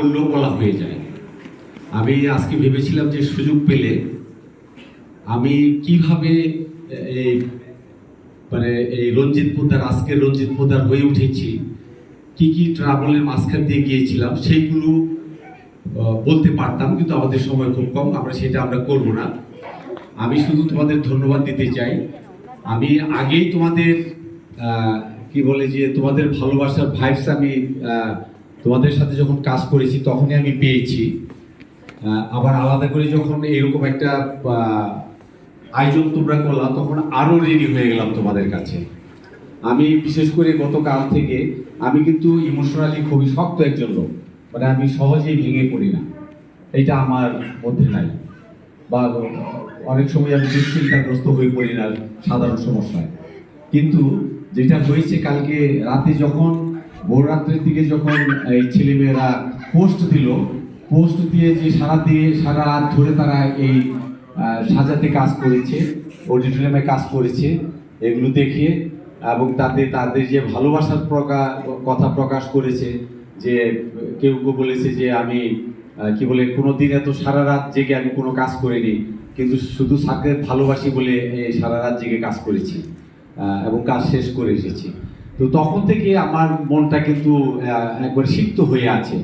করলেও বলা হয়ে যায়। আমি আজকে ভেবেছিলাম যে সুযোগ পেলে আমি কিভাবে এই এই রঞ্জিত পোদ্দার, আজকের রঞ্জিত পোদ্দার হয়ে উঠেছি, কি কি ট্রাবলের মাঝখান দিয়ে গিয়েছিলাম সেইগুলো বলতে পারতাম, কিন্তু আমাদের সময় খুব কম, আমরা করব না। আমি শুধু তোমাদের ধন্যবাদ দিতে চাই। আমি আগেই তোমাদের কি বলে যে তোমাদের ভালোবাসার ভাইবস আমি তোমাদের সাথে যখন কাজ করেছি তখনই আমি পেয়েছি। আবার আলাদা করে যখন এরকম একটা আয়োজন তোমরা করলাম তখন আরো রেডি হয়ে গেলাম তোমাদের কাছে। আমি বিশেষ করে গতকাল থেকে আমি কিন্তু ইমোশনালি খুবই শক্ত একজন লোক, মানে আমি সহজেই ভেঙে পড়ি না, এটা আমার মধ্যে নাই। বা অনেক সময় আমি দুশ্চিন্তাগ্রস্ত হয়ে পড়ি না সাধারণ সমস্যায়। কিন্তু যেটা হয়েছে কালকে রাতে, যখন ভোর রাত্রের দিকে যখন এই ছেলেমেয়েরা পোস্ট দিয়ে যে সারা রাত ধরে তারা এই সাজাতে কাজ করেছে, অডিটোরিয়ামে কাজ করেছে, এগুলো দেখে এবং তাদের যে ভালোবাসার কথা প্রকাশ করেছে, যে কেউ বলেছে যে আমি কি বলে কোনোদিন এত সারা রাত জেগে আমি কোনো কাজ করিনি, কিন্তু শুধু স্যারকে ভালোবাসি বলে সারা রাত জেগে কাজ করেছি এবং কাজ শেষ করে এসেছি। তো তখন থেকে আমার মনটা কিন্তু একবার সিক্ত হয়ে আছে।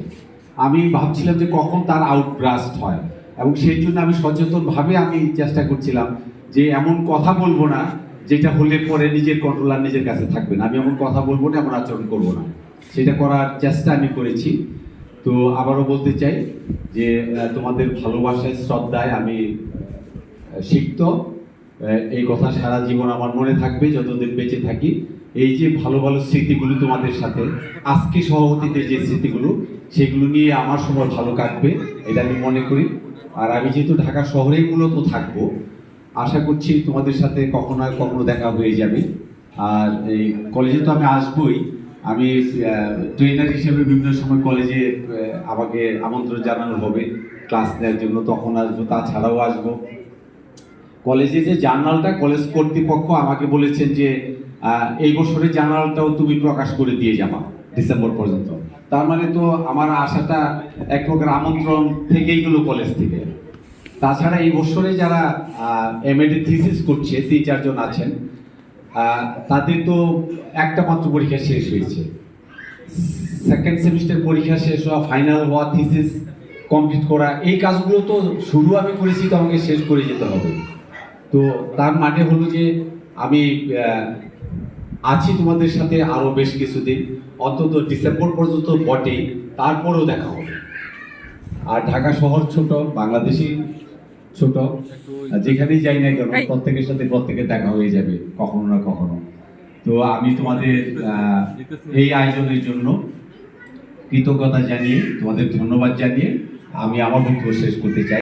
আমি ভাবছিলাম যে কখন তার আউটব্রাস্ট হয়, এবং সেই জন্য আমি সচেতনভাবে আমি চেষ্টা করছিলাম যে এমন কথা বলবো না যেটা হলে পরে নিজের কন্ট্রোল আর নিজের কাছে থাকবে না। আমি এমন কথা বলবো না, এমন আচরণ করবো না, সেটা করার চেষ্টা আমি করেছি। তো আবারও বলতে চাই যে তোমাদের ভালোবাসায়, শ্রদ্ধায় আমি সিক্ত। এই কথা সারা জীবন আমার মনে থাকবে যতদিন বেঁচে থাকি। এই যে ভালো ভালো স্মৃতিগুলো তোমাদের সাথে, আজকে সভাপতিদের যে স্মৃতিগুলো, সেগুলো নিয়ে আমার সময় ভালো কাটবে এটা আমি মনে করি। আর আমি যেহেতু ঢাকা শহরেই মূলত থাকবো, আশা করছি তোমাদের সাথে কখনো না কখনো দেখা হয়ে যাবে। আর এই কলেজে তো আমি আসবই, আমি ট্রেনার হিসেবে বিভিন্ন সময় কলেজে আমাকে আমন্ত্রণ জানানো হবে ক্লাস নেওয়ার জন্য, তখন আসবো। তাছাড়াও আসবো কলেজে যে জার্নালটা, কলেজ কর্তৃপক্ষ আমাকে বলেছেন যে এই বছরের জার্নালটাও তুমি প্রকাশ করে দিয়ে যাবা ডিসেম্বর পর্যন্ত। তার মানে তো আমার আশাটা এক প্রকার আমন্ত্রণ থেকেই গেল কলেজ থেকে। তাছাড়া এই বছরে যারা এমএডি থিসিস করছে 3-4 জন আছেন, তাদের তো একটা মাত্র পরীক্ষা শেষ হয়েছে, সেকেন্ড সেমিস্টার পরীক্ষা শেষ হওয়া, ফাইনাল হওয়া, থিসিস কমপ্লিট করা, এই কাজগুলো তো শুরু আমি করেছি, তো আমাকে শেষ করে যেতে হবে। তো তার মানে হলো যে আমি আছি তোমাদের সাথে আরো বেশ কিছুদিন, অন্তত ডিসেম্বর পর্যন্ত বটে, তারপরেও দেখা হবে। আর ঢাকা শহর ছোট, বাংলাদেশই ছোট, যেখানেই যাই না কেন প্রত্যেকের সাথে প্রত্যেকের দেখা হয়ে যাবে কখনো না কখনো। তো আমি তোমাদের এই আয়োজনের জন্য কৃতজ্ঞতা জানিয়ে, তোমাদের ধন্যবাদ জানিয়ে আমি আমার বক্তব্য শেষ করতে চাই।